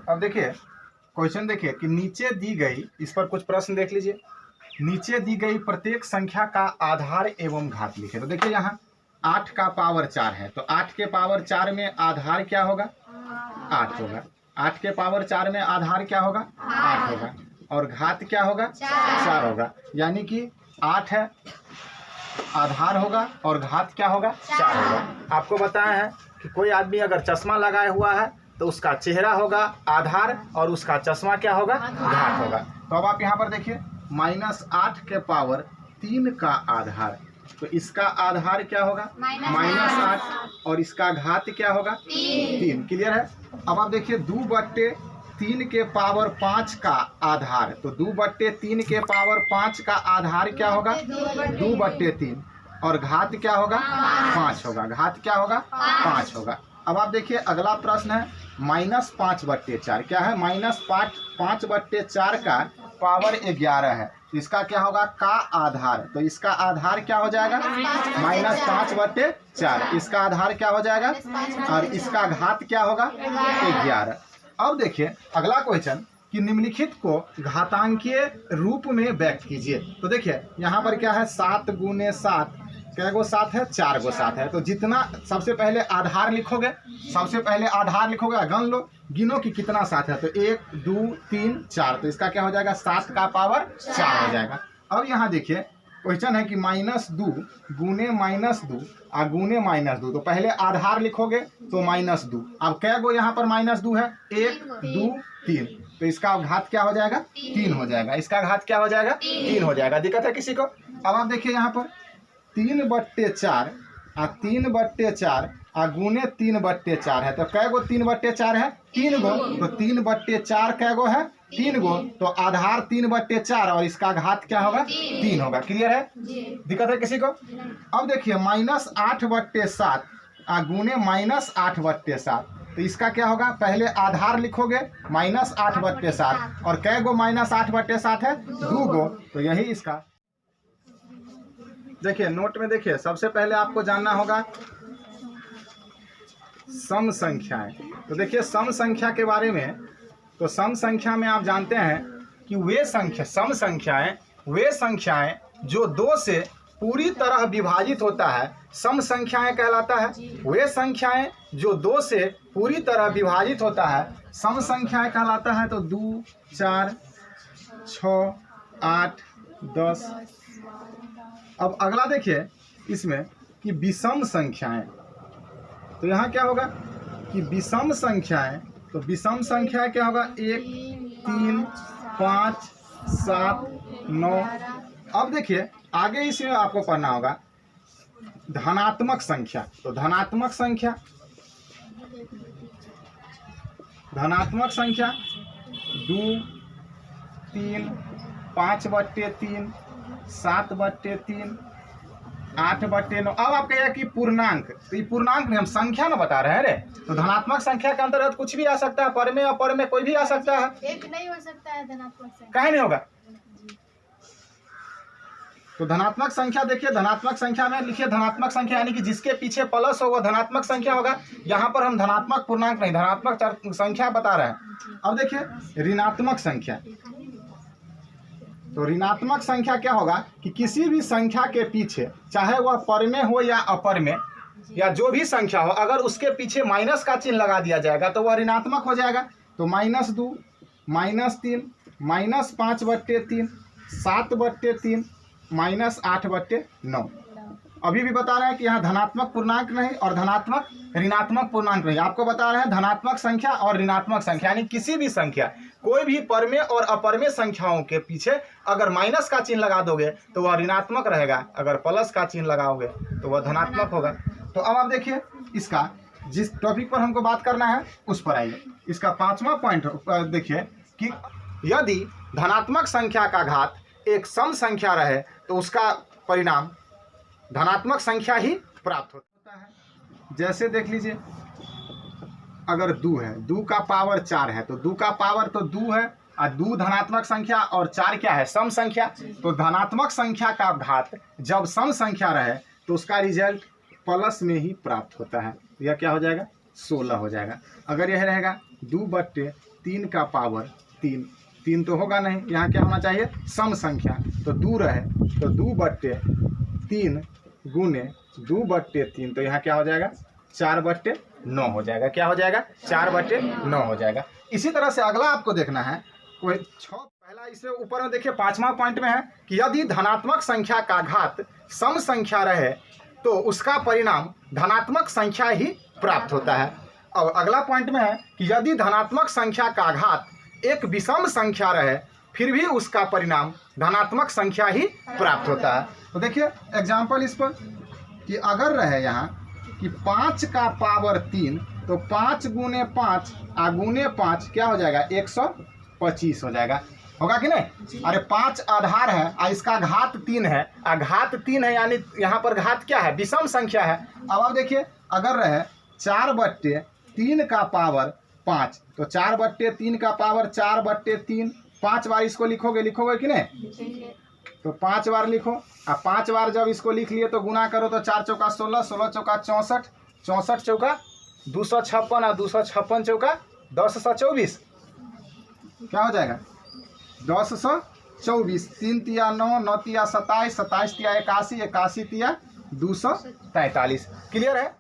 अब देखिए क्वेश्चन देखिए कि नीचे दी गई, इस पर कुछ प्रश्न देख लीजिए। नीचे दी गई प्रत्येक संख्या का आधार एवं घात लिखे। तो देखिए यहाँ 8 का पावर 4 है, तो 8 के पावर 4 में आधार क्या होगा? 8 होगा। 8 के पावर 4 में आधार क्या होगा? 8 होगा। और घात क्या होगा? 4 होगा। यानी कि 8 है, आधार होगा और घात क्या होगा? 4 होगा। आपको बताया है कि कोई आदमी अगर चश्मा लगाए हुआ है तो उसका चेहरा होगा आधार और उसका चश्मा क्या होगा? घात होगा। तो अब आप यहाँ पर देखिए -8 के पावर 3 का आधार, तो इसका आधार क्या होगा? -8 और इसका घात क्या होगा? 3। क्लियर है? अब आप देखिए 2/3 के पावर 5 का आधार, तो 2/3 के पावर 5 का आधार क्या होगा? 2/3 और घात क्या होगा? 5 होगा। घात क्या होगा? 5 होगा। अब आप देखिए अगला प्रश्न है -5/4। क्या है? -5/4 का पावर 11 है, तो इसका क्या होगा? का आधार, तो इसका आधार क्या हो जाएगा? -5/4। इसका आधार क्या हो जाएगा? और इसका घात क्या होगा? 11। अब देखिए अगला क्वेश्चन कि निम्नलिखित को घातांकीय रूप में व्यक्त कीजिए। तो देखिए यहाँ पर क्या है? 7 × 7, क्या गो 7 है? 4 गो 7 है। तो जितना सबसे पहले आधार लिखोगे, गन लो, गिनो कि कितना 7 है। तो 1 2 3 4, तो इसका क्या हो जाएगा? 7 का पावर 4 हो जाएगा। अब यहाँ देखिए क्वेश्चन है कि -2 गुने -2 और गुने -2, तो पहले आधार लिखोगे तो -2। अब क्या गो यहाँ पर -2 है? 1 2 3, तो इसका घात क्या हो जाएगा? 3 हो जाएगा। इसका घात क्या हो जाएगा? 3 हो जाएगा। दिक्कत है किसी को? अब आप देखिए यहाँ पर 3/4 और 3/4 और गुने 3/4 है, तो कै गो 3/4 है? 3 गो। तो 3/4 कै गो है? 3 गो। तो आधार 3/4 और इसका घात क्या होगा? 3 होगा। क्लियर है? दिक्कत है किसी को? अब देखिए -8/7 और गुने -8/7, तो इसका क्या होगा? पहले आधार लिखोगे -8/7 और कै गो -8/7 है? 2 गो। तो यही इसका देखिए नोट में देखिए सबसे पहले आपको जानना होगा सम संख्याएं। तो देखिए सम संख्या के बारे में, तो सम संख्या में आप जानते हैं कि सम संख्याएं वे संख्याएं जो 2 से पूरी तरह विभाजित होता है, सम संख्याएं कहलाता है। वे संख्याएं जो 2 से पूरी तरह विभाजित होता है, सम संख्याएं कहलाता है। तो 2 4 6 8 10। अब अगला देखिए इसमें कि विषम संख्याएं, तो यहाँ क्या होगा कि विषम संख्याएं, तो विषम संख्या क्या होगा? 1 3 5 7 9। अब देखिए आगे इसमें आपको पढ़ना होगा धनात्मक संख्या। तो धनात्मक संख्या 2 3 5/3 7/3 8/9। अब आप कहिए कि पूर्णांक, तो ये पूर्णांक नहीं, हम संख्या ना बता रहे हैं रे। तो धनात्मक संख्या के अंतर्गत कुछ भी आ सकता है, पर में अपर में कोई भी आ सकता है। एक नहीं हो सकता है धनात्मक संख्या? काहे नहीं होगा? तो धनात्मक संख्या देखिए, धनात्मक संख्या में लिखिए धनात्मक संख्या यानी कि जिसके पीछे प्लस होगा धनात्मक संख्या होगा। यहाँ पर हम धनात्मक पूर्णांक नहीं, धनात्मक संख्या बता रहे हैं। अब देखिए ऋणात्मक संख्या, तो ऋणात्मक संख्या क्या होगा कि किसी भी संख्या के पीछे, चाहे वह पर में हो या अपर में या जो भी संख्या हो, अगर उसके पीछे माइनस का चिन्ह लगा दिया जाएगा तो वह ऋणात्मक हो जाएगा। तो -2 -3 -5/3 7/3 -8/9। अभी भी बता रहे हैं कि यहाँ धनात्मक पूर्णांक नहीं और धनात्मक ऋणात्मक पूर्णांक नहीं। आपको बता रहे हैं धनात्मक संख्या और ऋणात्मक संख्या, यानी किसी भी संख्या, कोई भी परमे और अपरमे संख्याओं के पीछे अगर माइनस का चिन्ह लगा दोगे तो वह ऋणात्मक रहेगा, अगर प्लस का चिन्ह लगाओगे तो वह धनात्मक होगा। तो अब आप देखिए इसका जिस टॉपिक पर हमको बात करना है उस पर आइए। इसका 5वां पॉइंट देखिए कि यदि धनात्मक संख्या का घात एक सम संख्या रहे तो उसका परिणाम धनात्मक संख्या ही प्राप्त होता है। जैसे देख लीजिए अगर 2 है, 2 का पावर 4 है, तो 2 का पावर तो 2 है और 2 धनात्मक संख्या और 4 क्या है? सम संख्या। तो धनात्मक संख्या का घात जब सम संख्या रहे तो उसका रिजल्ट प्लस में ही प्राप्त होता है। यह क्या हो जाएगा? 16 हो जाएगा। अगर यह रहेगा 2/4 3 का पावर 3, 3 तो होगा नहीं, यहाँ क्या होना चाहिए सम संख्या, तो 2 रहे तो 2/3 गुने 2/3, तो यहाँ क्या हो जाएगा 4/9 हो जाएगा। क्या हो जाएगा 4/9 हो जाएगा। इसी तरह से अगला आपको देखना है कोई पहला इससे ऊपर में देखिए 5वां पॉइंट में है कि यदि धनात्मक संख्या का घात सम संख्या रहे तो उसका परिणाम धनात्मक संख्या ही प्राप्त होता है। और अगला पॉइंट में है कि यदि धनात्मक संख्या का घात एक विषम संख्या रहे फिर भी उसका परिणाम धनात्मक संख्या ही प्राप्त होता है। तो देखिए एग्जाम्पल इस पर कि अगर रहे यहाँ कि 5 का पावर 3, तो 5 गुने 5 गुने 5 क्या हो जाएगा 125 हो जाएगा, होगा कि नहीं। अरे 5 आधार है और इसका घात 3 है, घात 3 है यानी यहाँ पर घात क्या है विषम संख्या है। अब आप देखिए अगर रहे 4/3 का पावर 5, तो 4/3 का पावर 4/3, 5 बार इसको लिखोगे कि नहीं, तो 5 बार लिखो। अब 5 बार जब इसको लिख लिए तो गुना करो, तो 4 चौका 16, 16 चौका 64, 64 चौका 256 और 256 चौका 1024, क्या हो जाएगा 1024। 3 तिया 9, 9 तिया 27, 27 तिया 81, 81 तिया 243। क्लियर है।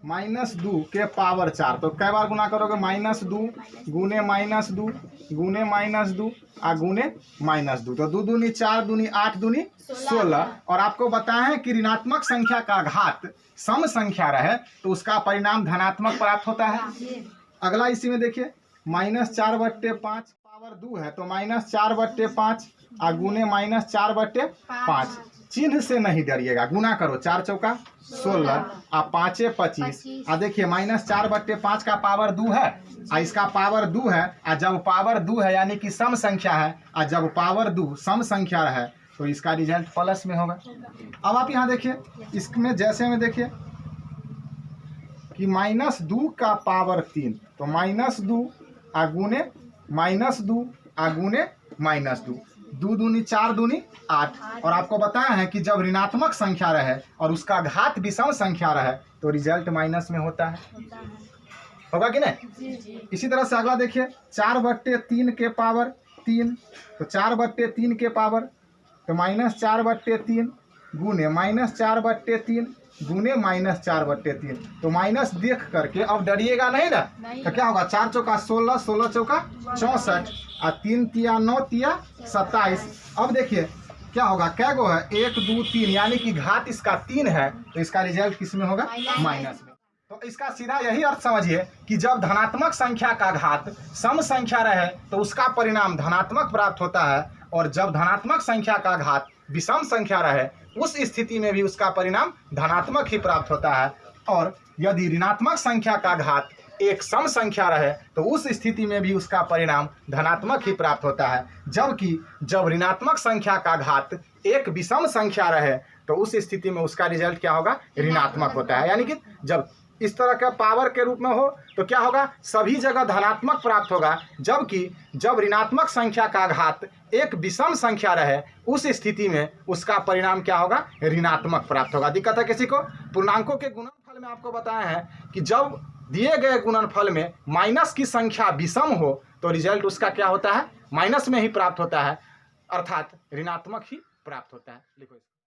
-2 के पावर 4, तो कै बार गुना करोगे -2 गुने -2 गुने -2 गुने -2, तो 2 दूनी 4 दूनी 8 दूनी 16। और आपको बताएं कि ऋणात्मक संख्या का घात सम संख्या रहे तो उसका परिणाम धनात्मक प्राप्त होता है। अगला इसी में देखिए -4/5 पावर 2 है, तो -4/5 गुने -4/5, चिन्ह से नहीं डरिएगा, गुना करो। 4 चौका 16 5 25। देखिए -4/5 का पावर 2 है इसका पावर 2 है, जब पावर 2 है यानी कि सम संख्या है, जब पावर 2 सम संख्या है तो इसका रिजल्ट प्लस में होगा। अब आप यहाँ देखिए इसमें जैसे में देखिए कि -2 का पावर 3, तो -2 गुने -2 गुने -2, 2 दूनी 4 दूनी 8। और आपको बताया है कि जब ऋणात्मक संख्या रहे और उसका घात विषम संख्या रहे तो रिजल्ट माइनस में होता है, होगा कि नहीं। इसी तरह से अगला देखिए 4/3 के पावर 3, तो 4/3 के पावर तो -4/3 गुने -4/3 गुने -4/3, तो माइनस देख करके अब डरिएगा नहीं ना, तो क्या होगा 4 चौका 16, 16 चौका 64 और 3 तिया 9 तिया 27। अब देखिए क्या होगा, क्या गो है 1 2 3 यानी कि घात इसका 3 है, तो इसका रिजल्ट किस में होगा माइनस में। तो इसका सीधा यही अर्थ समझिए कि जब धनात्मक संख्या का घात सम संख्या रहे तो उसका परिणाम धनात्मक प्राप्त होता है, और जब धनात्मक संख्या का घात विषम संख्या रहे उस स्थिति में भी उसका परिणाम धनात्मक ही प्राप्त होता है। और यदि ऋणात्मक संख्या का घात एक सम संख्या रहे तो उस स्थिति में भी उसका परिणाम धनात्मक ही प्राप्त होता है। जबकि जब ऋणात्मक संख्या का घात एक विषम संख्या रहे तो उस स्थिति में उसका रिजल्ट क्या होगा ऋणात्मक होता है। यानी कि जब इस तरह का पावर के रूप में हो तो क्या होगा सभी जगह धनात्मक प्राप्त होगा, जबकि जब ऋणात्मक संख्या का घात एक विषम संख्या रहे उस स्थिति में उसका परिणाम क्या होगा ऋणात्मक प्राप्त होगा। दिक्कत है किसी को। पूर्णांकों के गुणनफल में आपको बताया है कि जब दिए गए गुणनफल में माइनस की संख्या विषम हो तो रिजल्ट उसका क्या होता है माइनस में ही प्राप्त होता है, अर्थात ऋणात्मक ही प्राप्त होता है। लिखो।